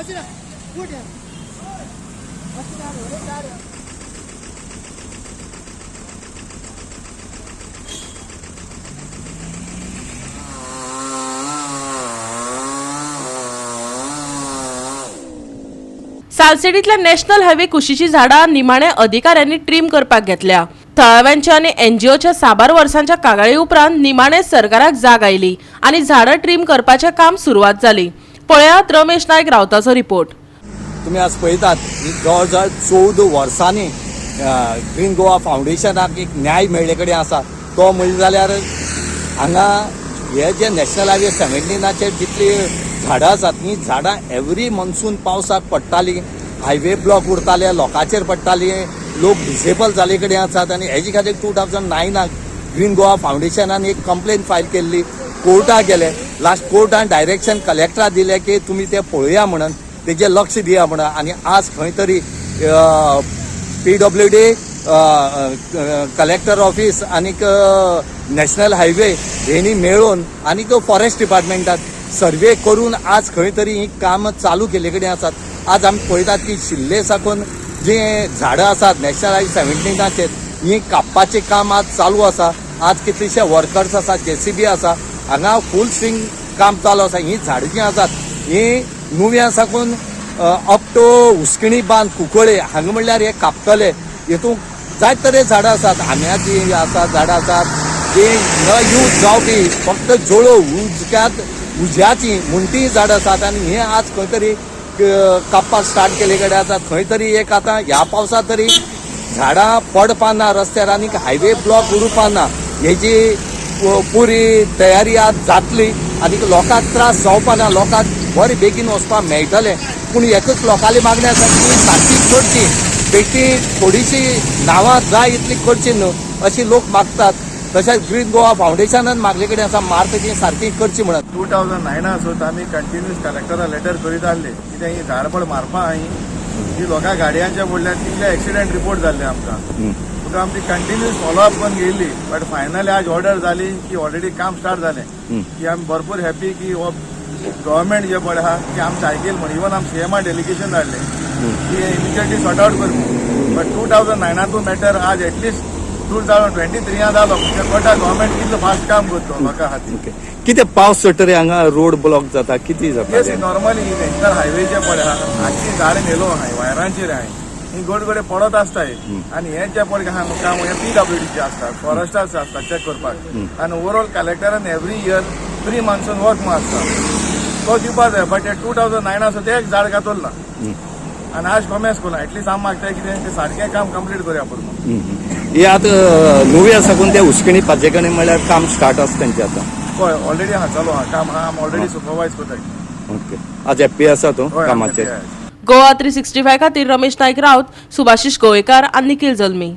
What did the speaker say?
सालसेडीतल्या national highway कुशीची झाडां निमाणे अधिकाऱ्यांनी ट्रीम करपाक घेतल्या। थळाव्यांच्या आणि एनजीओच्या साबार वर्सांच्या कागाळी उपरांत निमाणे सरकाराक जाग आयली आणि झाडां ट्रीम करपाचे काम सुरवात जाली। पळयात रमेश नायक रावताचो रिपोर्ट। तुम्ही आज पळयतात जवळ 14 वर्सांनी ग्रीन गोवा फाउंडेशनाक एक न्याय मेळ्ळे कडेन आसा। तो म्हणले जाल्यार हांगा हे जे नॅशनल हायवे 17चेर जितली झाडां आसात ही झाडां एवरी मॉन्सून पावसाक पडटाली, हायवे ब्लॉक उरताले, लोकांचेर पडटाली, लोक डिसेबल जाले कडेन आसात आणि हेजे खातीर 2009 ग्रीन गोवा फाउंडेशनान एक कंप्लेन फायल केल्ली, कोर्टाक गेले। लास्ट कोर्टान डायरेक्शन कलेक्टराक दिले की तुम्ही ते पळया म्हणून, तेजे लक्ष दिया म्हणून। आणि आज खंय तरी PWD कलेक्टर ऑफिस आनीक नॅशनल हायवे हेणी मेळून आनीक फॉरेस्ट डिपार्टमेंटात सर्वे करून आज खंय तरी ही काम चालू केले कडेन आसात। आज आमी पळयतात की शिल्ले साकून जे झाडां आसात नॅशनल हायवे 17चेर ही कापपाचें काम आज चालू आसा। आज कितलेशे वर्कर्स आसा, JCB आसा, हांगा फूल स्विंग काम चालू आसा। ही झाडां जी आसात ही नुव्या साकून अप टू हुस्कणी बांद कुंकळे हांगा म्हणल्यार हे कापतले। हेतूंत जायते तरे झाडां आसात, आंब्याची आसात, झाडां आसात जी न यूज जावपी फक्त जोळो उज्याची म्हणटी झाडां आसात आणि हे आज खंय तरी कापपाक स्टार्ट केले कडेन आसात। खंय तरी एक आतां ह्या पावसात तरी झाडां पडपाना रस्त्यार आनी हायवे ब्लॉक उरपाना हेजी पुरी तयारी आज जातली आनी लोकांक त्रास जावपाना, लोकांक बरे बेगीन वचपाक मेळटलें। पूण एकच लोकांली मागणी आसा की सारकी करची, बेटी थोडीशी नांवां जाय इतली करची न्हू अशी लोक मागतात। तशेंच ग्रीन गोवा फाउंडेशनान मागले कडेन आसा मार्क ती सारकी करची म्हणून। 2009 सुद्धा आम्ही कंटिन्यूस कलेक्टराक लेटर करीत आसले कित्याक ही झाडपड मारपा ही लोकां गाडयांच्या बोडल्यान तितले एक्सिडेंट रिपोर्ट जाल्ले आमकां। तुका आमची कंटिन्यूस फॉलोअप करून गेली, बट फायनली आज ऑर्डर जाली की ऑलरेडी काम स्टार्ट जालें की आमी भरपूर हॅपी की गव्हर्मेंट जे पळय आहा की आमचे आयकेल म्हणून इवन आमी CMR डेलिगेशन धाडले की immediately sort out Karpi. But 2009 matter आज एटलिस्ट 2023 जालो म्हणजे कोटा गव्हर्मेंट कितलो फास्ट काम करतो लोकां खातीर। कितें पावस चडटरी हांगा रोड ब्लॉक जाता, कितें जाता? नॉर्मली नॅशनल हायवे जे पळय आहा हाची झाड नेलो हाय वायरांचेर हाय ही गोडगोडे पडत आसताय आणि हे जे पळय हांगा काम हे PWDचे आसतात, फॉरेस्टार्स आसतात चेक करपाक आणि ओवरऑल कलेक्टरान एवरी इयर 3 months वर्क आसता तो दिवपा जाय। बट हे 2009 सुद्धा एक झाड घातलो ना आणि आज कॉमेस कोना एटलीस्ट आम मागताय कितें ते सारकें काम कंप्लीट करया पुरो। हे आतां नुव्या साकून ते हुस्कणी पाजे कडेन म्हणल्यार काम स्टार्ट आसा तेंचे आतां? हय ऑलरेडी हा चालू हा काम हा आम ऑलरेडी सुपरवायज करताय। ओके, आज हॅप्पी आसा तूं कामाचेर? गोवा 365 खातीर रमेश नायक रावत, सुभाशीश गोवेकार आनी निखिल जल्मी।